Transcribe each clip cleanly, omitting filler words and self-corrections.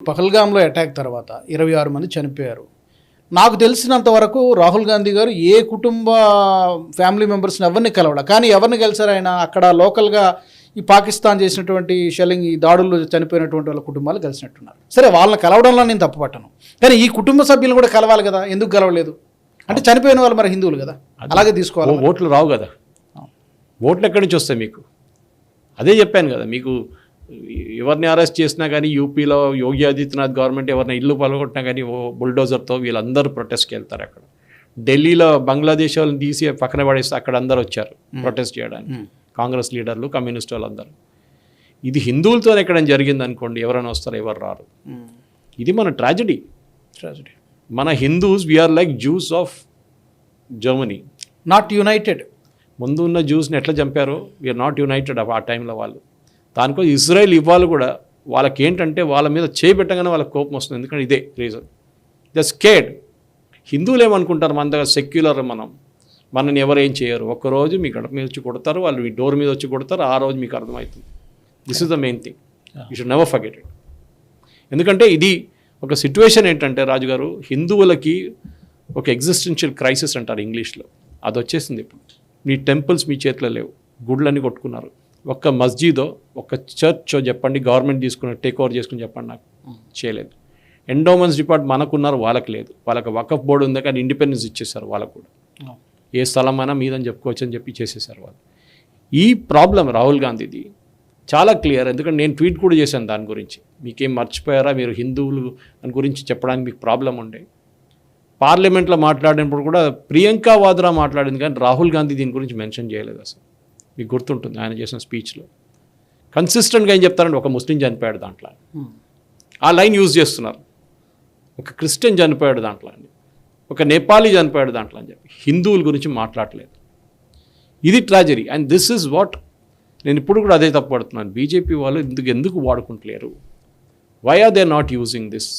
పహల్గామ్లో attack తర్వాత 26 మంది చనిపోయారు. నాకు తెలిసినంత వరకు రాహుల్ గాంధీ గారు ఏ కుటుంబ ఫ్యామిలీ మెంబర్స్ని ఎవరిని కలవడా, కానీ ఎవరిని కలిసారు ఆయన? అక్కడ లోకల్గా ఈ పాకిస్తాన్ చేసినటువంటి షెల్లింగ్ ఈ దాడుల్లో చనిపోయినటువంటి వాళ్ళ కుటుంబాలు కలిసినట్టున్నారు. సరే, వాళ్ళని కలవడంలో నేను తప్పుపట్టను, కానీ ఈ కుటుంబ సభ్యులు కూడా కలవాలి కదా, ఎందుకు కలవలేదు? అంటే చనిపోయిన వాళ్ళు మరి హిందువులు కదా, అలాగే తీసుకోవాలి. ఓట్లు రావు కదా, ఓట్లు ఎక్కడి నుంచి వస్తాయి మీకు? అదే చెప్పాను కదా మీకు, ఎవరిని అరెస్ట్ చేసినా కానీ యూపీలో యోగి ఆదిత్యనాథ్ గవర్నమెంట్ ఎవరిని ఇల్లు పలగొట్టినా కానీ బుల్డోజర్తో వీళ్ళందరూ ప్రొటెస్ట్కి వెళ్తారు. అక్కడ ఢిల్లీలో బంగ్లాదేశ్ వాళ్ళని తీసి పక్కన పడేస్తే అక్కడ అందరూ వచ్చారు ప్రొటెస్ట్ చేయడానికి, కాంగ్రెస్ లీడర్లు, కమ్యూనిస్ట్ వాళ్ళందరూ. ఇది హిందువులతో ఎక్కడైనా జరిగింది అనుకోండి, ఎవరైనా వస్తారు, ఎవరు రారు. ఇది మన ట్రాజడీ. మన Hindus we are like Jews of Germany, not united. ముందు ఉన్న జ్యూస్ని ఎట్లా చంపారో వీఆర్ నాట్ యునైటెడ్ ఆ టైంలో వాళ్ళు. దానికోసం ఇజ్రాయెల్ ఇవ్వాలి కూడా వాళ్ళకి ఏంటంటే వాళ్ళ మీద చేపెట్టగానే వాళ్ళకి కోపం వస్తుంది. ఎందుకంటే ఇదే రీజన్, ద స్కేడ్. హిందువులు ఏమనుకుంటారు, మన దగ్గర సెక్యులర్, మనని ఎవరు ఏం చేయరు. ఒక్కరోజు మీ గడప మీద వచ్చి కొడతారు, వాళ్ళు మీ డోర్ మీద వచ్చి కొడతారు, ఆ రోజు మీకు అర్థమవుతుంది. This is the main thing, you should never forget it. ఎందుకంటే ఇది ఒక సిచ్యువేషన్ ఏంటంటే రాజుగారు, హిందువులకి ఒక ఎగ్జిస్టెన్షియల్ క్రైసిస్ అంటారు ఇంగ్లీష్లో, అది వచ్చేసింది ఇప్పుడు. మీ టెంపుల్స్ మీ చేతిలో లేవు, గుళ్ళని కొట్టుకున్నారు. ఒక్క మస్జిదో ఒక్క చర్చో చెప్పండి గవర్నమెంట్ తీసుకుని టేక్ ఓవర్ చేసుకుని చెప్పండి, నాకు చేయలేదు. ఎండోమెంట్స్ డిపార్ట్ మనకున్నారు, వాళ్ళకి లేదు. వాళ్ళకి వకఫ్ బోర్డు ఉంది కానీ ఇండిపెండెన్స్ ఇచ్చేసారు వాళ్ళకు కూడా. ఏ స్థలం అయినా మీదని చెప్పుకోవచ్చు అని చెప్పి చేసేసారు వాళ్ళు. ఈ ప్రాబ్లం రాహుల్ గాంధీది చాలా క్లియర్. ఎందుకంటే నేను ట్వీట్ కూడా చేశాను దాని గురించి. మీకేం మర్చిపోయారా, మీరు హిందువులు దాని గురించి చెప్పడానికి మీకు ప్రాబ్లం ఉండే. పార్లమెంట్లో మాట్లాడినప్పుడు కూడా ప్రియాంక వాద్రా మాట్లాడింది, కానీ రాహుల్ గాంధీ దీని గురించి మెన్షన్ చేయలేదు అసలు. మీకు గుర్తుంటుంది ఆయన చేసిన స్పీచ్లో కన్సిస్టెంట్గా ఏం చెప్తారంటే ఒక ముస్లిం చనిపోయాడు దాంట్లో, ఆ లైన్ యూజ్ చేస్తున్నారు. ఒక క్రిస్టియన్ చనిపోయాడు దాంట్లో అండి, ఒక నేపాలీ చనిపోయాడు దాంట్లో అని చెప్పి హిందువుల గురించి మాట్లాడలేదు. ఇది tragedy. And this is what నేను ఇప్పుడు కూడా అదే తప్పుపడుతున్నాను. బీజేపీ వాళ్ళు ఎందుకు వాడుకుంటలేరు? Why are they not using this?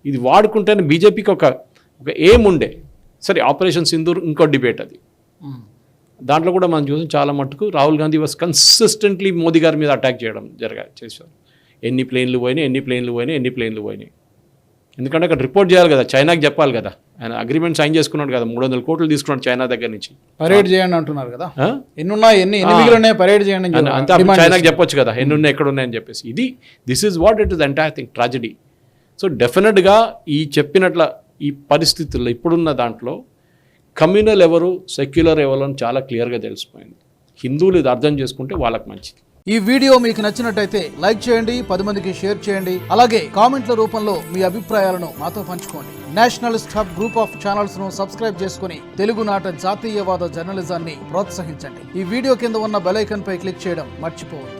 ఇది వాడుకుంటేనే బీజేపీకి ఒక ఎయిమ్ ఉండే. సరే, ఆపరేషన్ సింధూర్ ఇంకో డిబేట్ అది. దాంట్లో కూడా మనం చూసాం చాలా మట్టుకు రాహుల్ గాంధీ వాస్ కన్సిస్టెంట్లీ మోదీ గారి మీద అటాక్ చేయడం చేశారు. ఎన్ని ప్లేన్లు పోయినాయి. ఎందుకంటే అక్కడ రిపోర్ట్ చేయాలి కదా, చైనాకి చెప్పాలి కదా. ఆయన అగ్రిమెంట్ సైన్ చేసుకున్నాడు కదా, 300 కోట్లు తీసుకున్నాడు చైనా దగ్గర నుంచి. పరేడ్ చేయండి అంటున్నారు కదా, ఎన్ని పరేడ్ చేయండి అంతే. చైనాకి చెప్పొచ్చు కదా ఎన్ని ఉన్నాయి, ఎక్కడ ఉన్నాయని చెప్పేసి. This is what it is entire thing, tragedy. So డెఫినెట్గా ఈ చెప్పినట్ల ఈ పరిస్థితుల్లో ఇప్పుడున్న దాంట్లో కమ్యూనల్ ఎవరు, సెక్యులర్ ఎవరు అని చాలా క్లియర్గా తెలిసిపోయింది. హిందువులు ఇది అర్థం చేసుకుంటే వాళ్ళకి మంచిది. ఈ వీడియో మీకు నచ్చినట్టయితే లైక్ చేయండి, 10 మందికి షేర్ చేయండి. అలాగే కామెంట్ల రూపంలో మీ అభిప్రాయాలను మాతో పంచుకోండి. Nationalist hub group of channels ను సబ్స్క్రైబ్ చేసుకుని తెలుగునాట జాతీయవాద జర్నలిజాన్ని ప్రోత్సహించండి. ఈ వీడియో కింద ఉన్న బెల్ ఐకాన్ పై క్లిక్ చేయడం మర్చిపోవద్దు.